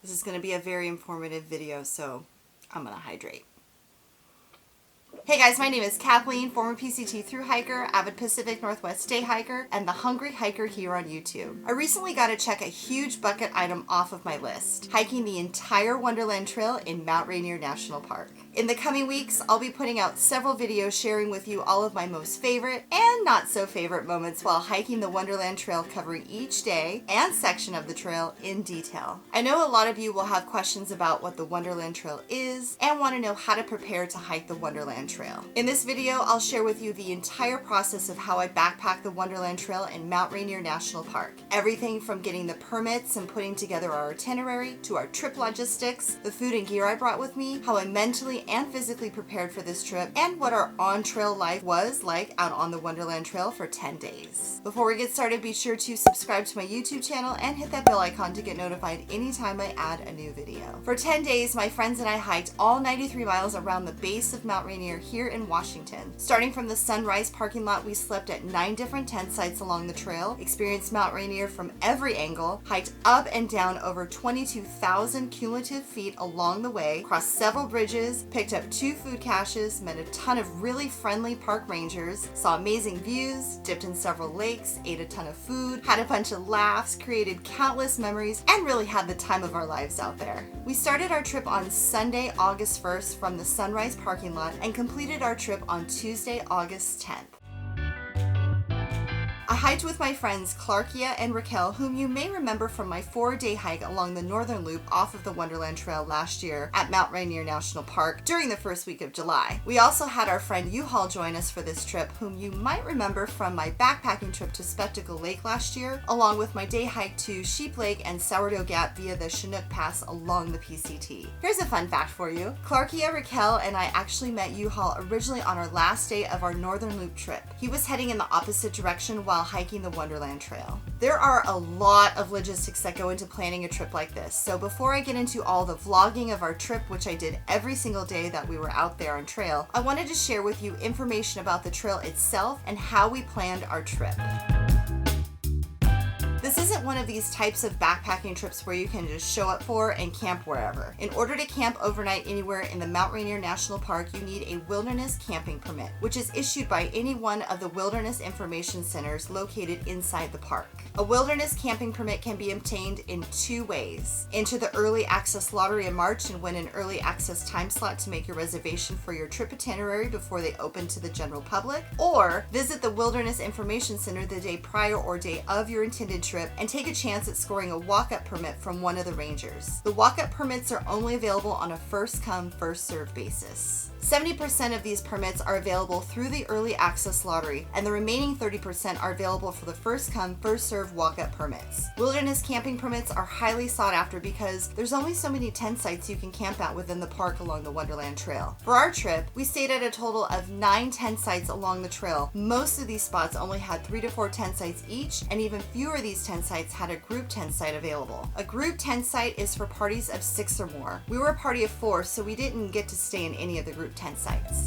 This is going to be a very informative video, so I'm going to hydrate. Hey guys, my name is Kathleen, former PCT thru hiker, avid Pacific Northwest day hiker, and the hungry hiker here on YouTube. I recently got to check a huge bucket item off of my list, hiking the entire Wonderland Trail in Mount Rainier National Park. In the coming weeks, I'll be putting out several videos sharing with you all of my most favorite and not so favorite moments while hiking the Wonderland Trail, covering each day and section of the trail in detail. I know a lot of you will have questions about what the Wonderland Trail is and want to know how to prepare to hike the Wonderland Trail. In this video, I'll share with you the entire process of how I backpack the Wonderland Trail in Mount Rainier National Park. Everything from getting the permits and putting together our itinerary, to our trip logistics, the food and gear I brought with me, how I mentally and physically prepared for this trip, and what our on-trail life was like out on the Wonderland Trail for 10 days. Before we get started, be sure to subscribe to my YouTube channel and hit that bell icon to get notified anytime I add a new video. For 10 days, my friends and I hiked all 93 miles around the base of Mount Rainier here in Washington. Starting from the Sunrise parking lot, we slept at 9 different tent sites along the trail, experienced Mount Rainier from every angle, hiked up and down over 22,000 cumulative feet along the way, crossed several bridges, picked up 2 food caches, met a ton of really friendly park rangers, saw amazing views, dipped in several lakes, ate a ton of food, had a bunch of laughs, created countless memories, and really had the time of our lives out there. We started our trip on Sunday, August 1st from the Sunrise parking lot and completed our trip on Tuesday, August 10th. I hiked with my friends Clarkia and Raquel, whom you may remember from my 4-day hike along the northern loop off of the Wonderland Trail last year at Mount Rainier National Park during the first week of July. We also had our friend U-Haul join us for this trip, whom you might remember from my backpacking trip to Spectacle Lake last year, along with my day hike to Sheep Lake and Sourdough Gap via the Chinook Pass along the PCT. Here's a fun fact for you. Clarkia, Raquel, and I actually met U-Haul originally on our last day of our northern loop trip. He was heading in the opposite direction while hiking the Wonderland Trail. There are a lot of logistics that go into planning a trip like this, so before I get into all the vlogging of our trip, which I did every single day that we were out there on trail, I wanted to share with you information about the trail itself and how we planned our trip. This isn't one of these types of backpacking trips where you can just show up for and camp wherever. In order to camp overnight anywhere in the Mount Rainier National Park, you need a wilderness camping permit, which is issued by any one of the wilderness information centers located inside the park. A wilderness camping permit can be obtained in 2 ways. Enter the early access lottery in March and win an early access time slot to make your reservation for your trip itinerary before they open to the general public, or visit the wilderness information center the day prior or day of your intended trip and take a chance at scoring a walk-up permit from one of the rangers. The walk-up permits are only available on a first-come, first-served basis. 70% of these permits are available through the early access lottery, and the remaining 30% are available for the first-come, first-served walk-up permits. Wilderness camping permits are highly sought after because there's only so many tent sites you can camp at within the park along the Wonderland Trail. For our trip, we stayed at a total of 9 tent sites along the trail. Most of these spots only had 3 to 4 tent sites each, and even fewer of these tent sites had a group tent site available. A group tent site is for parties of 6 or more. We were a party of 4, so we didn't get to stay in any of the group tent sites.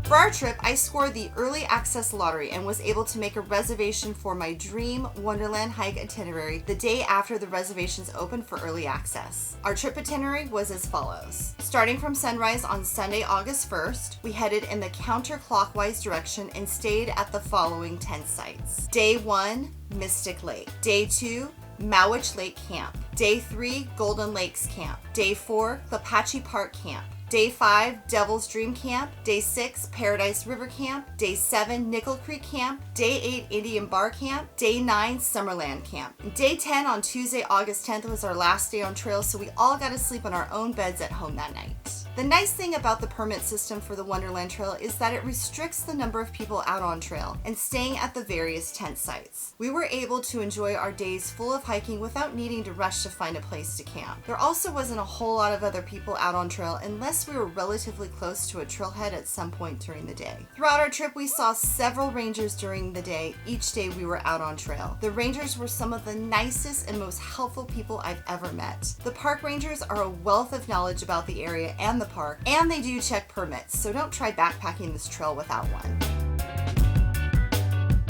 For our trip, I scored the early access lottery and was able to make a reservation for my dream Wonderland hike itinerary the day after the reservations opened for early access. Our trip itinerary was as follows. Starting from sunrise on Sunday, August 1st, we headed in the counterclockwise direction and stayed at the following tent sites. Day 1, Mystic Lake. Day 2, Mowich Lake Camp. Day 3, Golden Lakes Camp. Day 4, Apache Park Camp. Day 5, Devil's Dream Camp. Day 6, Paradise River Camp. Day 7, Nickel Creek Camp. Day 8, Indian Bar Camp. Day 9, Summerland Camp. Day 10 on Tuesday, August 10th was our last day on trail, so we all got to sleep on our own beds at home that night. The nice thing about the permit system for the Wonderland Trail is that it restricts the number of people out on trail and staying at the various tent sites. We were able to enjoy our days full of hiking without needing to rush to find a place to camp. There also wasn't a whole lot of other people out on trail unless we were relatively close to a trailhead at some point during the day. Throughout our trip, we saw several rangers during the day each day we were out on trail. The rangers were some of the nicest and most helpful people I've ever met. The park rangers are a wealth of knowledge about the area and the park, and they do check permits, so don't try backpacking this trail without one.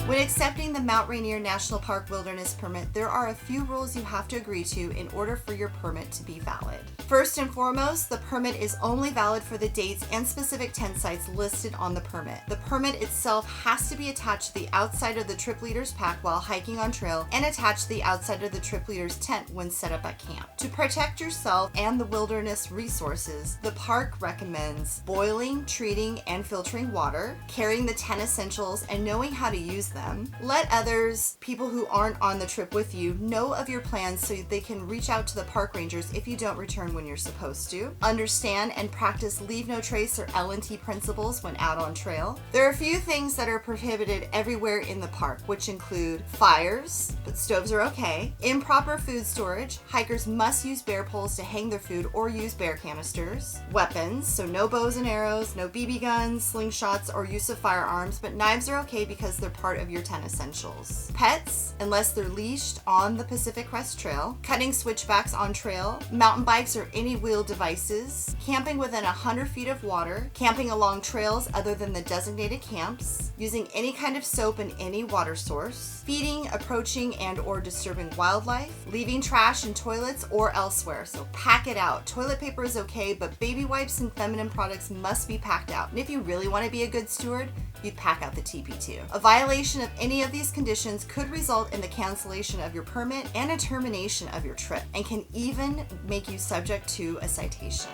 When accepting the Mount Rainier National Park Wilderness Permit, there are a few rules you have to agree to in order for your permit to be valid. First and foremost, the permit is only valid for the dates and specific tent sites listed on the permit. The permit itself has to be attached to the outside of the trip leader's pack while hiking on trail and attached to the outside of the trip leader's tent when set up at camp. To protect yourself and the wilderness resources, the park recommends boiling, treating, and filtering water, carrying the tent essentials, and knowing how to use them. Let others, people who aren't on the trip with you, know of your plans so they can reach out to the park rangers if you don't return when you're supposed to. Understand and practice leave no trace or L&T principles when out on trail. There are a few things that are prohibited everywhere in the park, which include fires, but stoves are okay, improper food storage, hikers must use bear poles to hang their food or use bear canisters, weapons, so no bows and arrows, no BB guns, slingshots, or use of firearms, but knives are okay because they're part of your tent essentials. Pets, unless they're leashed on the Pacific Crest Trail, cutting switchbacks on trail, mountain bikes or any wheel devices, camping within 100 feet of water, camping along trails other than the designated camps, using any kind of soap in any water source, feeding, approaching, and or disturbing wildlife, leaving trash in toilets or elsewhere, so pack it out. Toilet paper is okay, but baby wipes and feminine products must be packed out. And if you really want to be a good steward, you'd pack out the TP2. A violation of any of these conditions could result in the cancellation of your permit and a termination of your trip, and can even make you subject to a citation.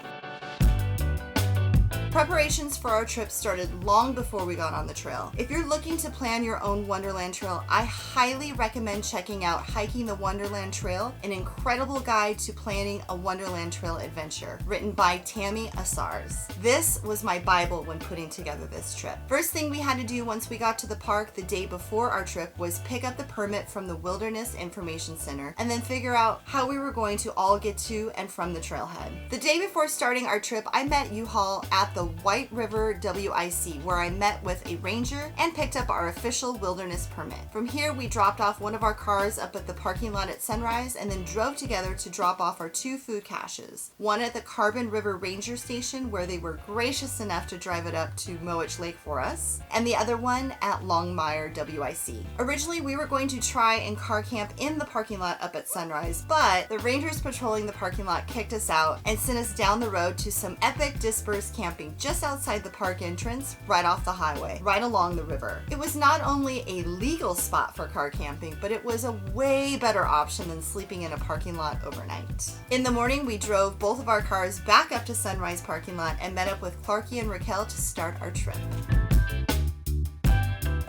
Preparations for our trip started long before we got on the trail. If you're looking to plan your own Wonderland Trail, I highly recommend checking out Hiking the Wonderland Trail, an incredible guide to planning a Wonderland Trail adventure, written by Tammy Assars. This was my Bible when putting together this trip. First thing we had to do once we got to the park the day before our trip was pick up the permit from the Wilderness Information Center and then figure out how we were going to all get to and from the trailhead. The day before starting our trip, I met U-Haul at the White River WIC, where I met with a ranger and picked up our official wilderness permit. From here, we dropped off one of our cars up at the parking lot at Sunrise and then drove together to drop off our 2 food caches. One at the Carbon River Ranger Station, where they were gracious enough to drive it up to Mowich Lake for us, and the other one at Longmire WIC. Originally, we were going to try and car camp in the parking lot up at Sunrise, but the rangers patrolling the parking lot kicked us out and sent us down the road to some epic dispersed camping just outside the park entrance, right off the highway, right along the river. It was not only a legal spot for car camping, but it was a way better option than sleeping in a parking lot overnight. In the morning, we drove both of our cars back up to Sunrise parking lot and met up with Clarky and Raquel to start our trip.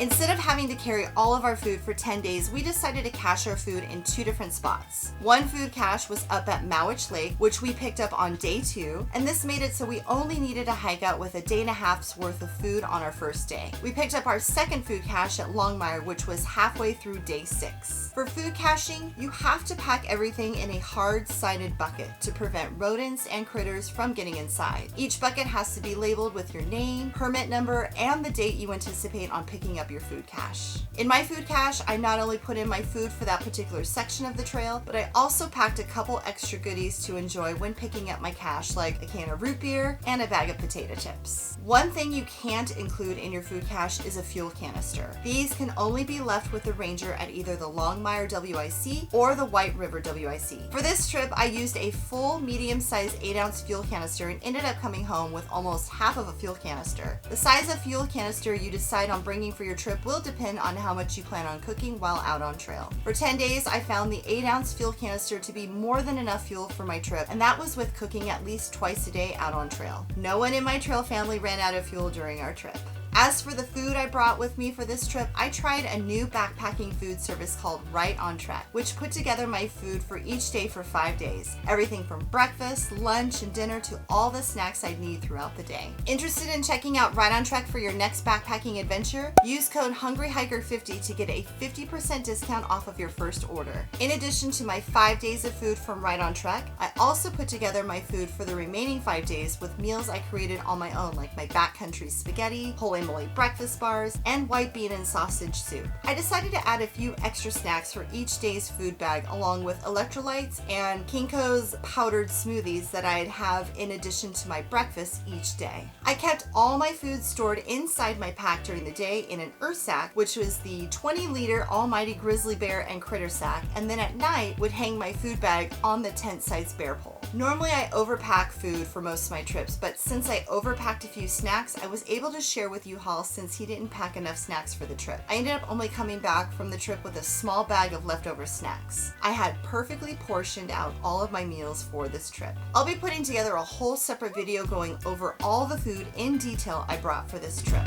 Instead of having to carry all of our food for 10 days, we decided to cache our food in 2 different spots. One food cache was up at Mowich Lake, which we picked up on day 2, and this made it so we only needed to hike out with a day and a half's worth of food on our first day. We picked up our second food cache at Longmire, which was halfway through day 6. For food caching, you have to pack everything in a hard-sided bucket to prevent rodents and critters from getting inside. Each bucket has to be labeled with your name, permit number, and the date you anticipate on picking up your food cache. In my food cache, I not only put in my food for that particular section of the trail, but I also packed a couple extra goodies to enjoy when picking up my cache, like a can of root beer and a bag of potato chips. One thing you can't include in your food cache is a fuel canister. These can only be left with the ranger at either the Longmire WIC or the White River WIC. For this trip, I used a full medium-sized 8-ounce fuel canister and ended up coming home with almost half of a fuel canister. The size of fuel canister you decide on bringing for your trip will depend on how much you plan on cooking while out on trail. For 10 days, I found the 8-ounce fuel canister to be more than enough fuel for my trip, and that was with cooking at least twice a day out on trail. No one in my trail family ran out of fuel during our trip. As for the food I brought with me for this trip, I tried a new backpacking food service called Right on Track, which put together my food for each day for 5 days. Everything from breakfast, lunch, and dinner to all the snacks I'd need throughout the day. Interested in checking out Right on Track for your next backpacking adventure? Use code HungryHiker50 to get a 50% discount off of your first order. In addition to my 5 days of food from Right on Track, I also put together my food for the remaining 5 days with meals I created on my own, like my backcountry spaghetti, whole moldy breakfast bars, and white bean and sausage soup. I decided to add a few extra snacks for each day's food bag, along with electrolytes and Kinko's powdered smoothies that I'd have in addition to my breakfast each day. I kept all my food stored inside my pack during the day in an earth sack, which was the 20-liter Almighty Grizzly Bear and Critter sack, and then at night would hang my food bag on the tent-sized bear pole. Normally I overpack food for most of my trips, but since I overpacked a few snacks, I was able to share with U-Haul since he didn't pack enough snacks for the trip. I ended up only coming back from the trip with a small bag of leftover snacks. I had perfectly portioned out all of my meals for this trip. I'll be putting together a whole separate video going over all the food in detail I brought for this trip.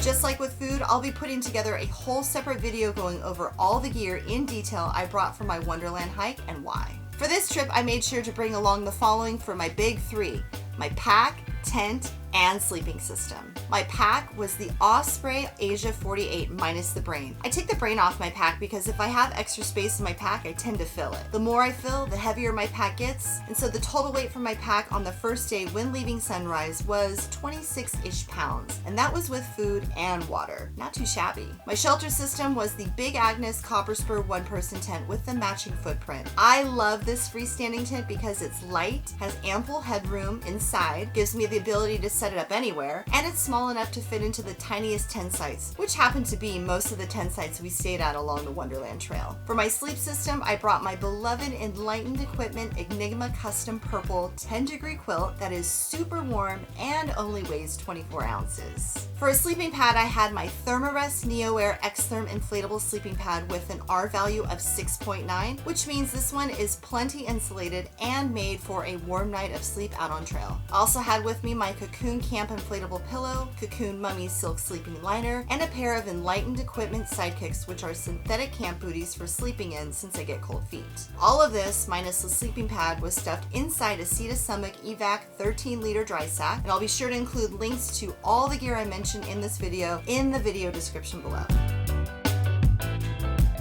Just like with food, I'll be putting together a whole separate video going over all the gear in detail I brought for my Wonderland hike and why. For this trip, I made sure to bring along the following for my big three: my pack, tent, and sleeping system. My pack was the Osprey Asia 48 minus the brain. I take the brain off my pack because if I have extra space in my pack, I tend to fill it. The more I fill, the heavier my pack gets, and so the total weight for my pack on the first day when leaving sunrise was 26-ish pounds, and that was with food and water. Not too shabby. My shelter system was the Big Agnes Copper Spur one-person tent with the matching footprint. I love this freestanding tent because it's light, has ample headroom inside, gives me the ability to set it up anywhere, and it's small enough to fit into the tiniest tent sites, which happened to be most of the tent sites we stayed at along the Wonderland Trail. For my sleep system, I brought my beloved Enlightened Equipment Enigma Custom Purple 10-degree quilt that is super warm and only weighs 24 ounces. For a sleeping pad, I had my Thermarest NeoAir X-Therm inflatable sleeping pad with an R value of 6.9, which means this one is plenty insulated and made for a warm night of sleep out on trail. I also had with me my Cocoon Camp inflatable pillow, Cocoon Mummy silk sleeping liner, and a pair of Enlightened Equipment sidekicks, which are synthetic camp booties for sleeping in since I get cold feet. All of this, minus the sleeping pad, was stuffed inside a Sea to Stomach Evac 13-liter dry sack, and I'll be sure to include links to all the gear I mentioned in this video in the video description below.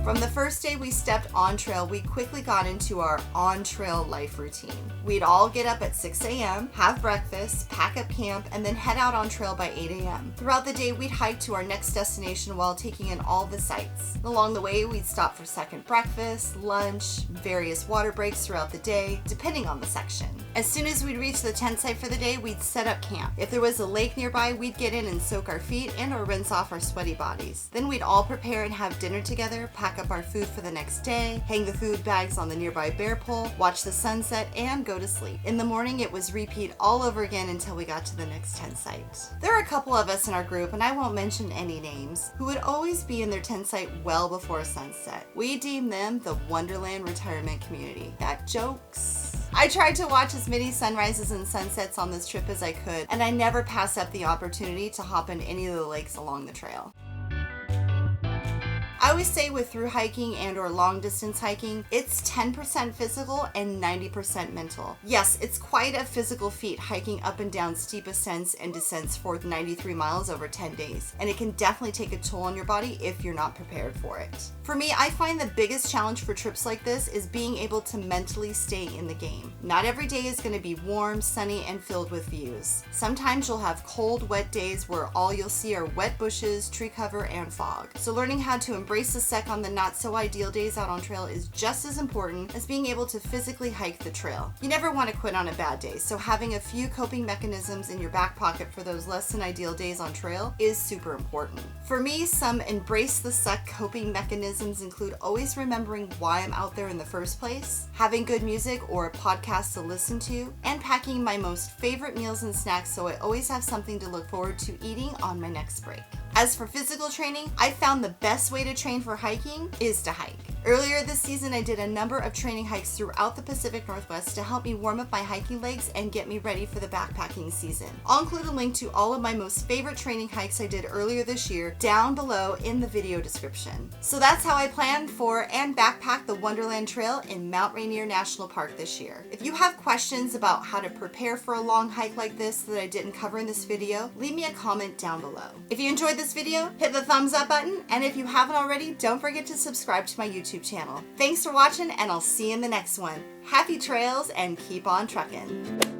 From the first day we stepped on trail, we quickly got into our on-trail life routine. We'd all get up at 6 a.m., have breakfast, pack up camp, and then head out on trail by 8 a.m. Throughout the day, we'd hike to our next destination while taking in all the sights. Along the way, we'd stop for second breakfast, lunch, various water breaks throughout the day, depending on the section. As soon as we'd reach the tent site for the day, we'd set up camp. If there was a lake nearby, we'd get in and soak our feet and or rinse off our sweaty bodies. Then we'd all prepare and have dinner together, pack up our food for the next day, hang the food bags on the nearby bear pole, watch the sunset, and go to sleep. In the morning, it was repeat all over again until we got to the next tent site. There are a couple of us in our group, and I won't mention any names, who would always be in their tent site well before sunset. We deem them the Wonderland Retirement Community. That jokes. I tried to watch as many sunrises and sunsets on this trip as I could, and I never passed up the opportunity to hop in any of the lakes along the trail. I always say with through hiking and or long distance hiking, it's 10% physical and 90% mental. Yes, it's quite a physical feat hiking up and down steep ascents and descents for 93 miles over 10 days, and it can definitely take a toll on your body if you're not prepared for it. For me, I find the biggest challenge for trips like this is being able to mentally stay in the game. Not every day is going to be warm, sunny, and filled with views. Sometimes you'll have cold, wet days where all you'll see are wet bushes, tree cover, and fog. So learning how to embrace the suck on the not so ideal days out on trail is just as important as being able to physically hike the trail. You never want to quit on a bad day, so having a few coping mechanisms in your back pocket for those less than ideal days on trail is super important. For me, some embrace the suck coping mechanisms include always remembering why I'm out there in the first place, having good music or a podcast to listen to, and packing my most favorite meals and snacks so I always have something to look forward to eating on my next break. As for physical training, I found the best way to train for hiking is to hike. Earlier this season, I did a number of training hikes throughout the Pacific Northwest to help me warm up my hiking legs and get me ready for the backpacking season. I'll include a link to all of my most favorite training hikes I did earlier this year down below in the video description. So that's how I planned for and backpacked the Wonderland Trail in Mount Rainier National Park this year. If you have questions about how to prepare for a long hike like this that I didn't cover in this video, leave me a comment down below. If you enjoyed this video, hit the thumbs up button, and if you haven't already, don't forget to subscribe to my YouTube channel. Thanks for watching, and I'll see you in the next one. Happy trails and keep on trucking.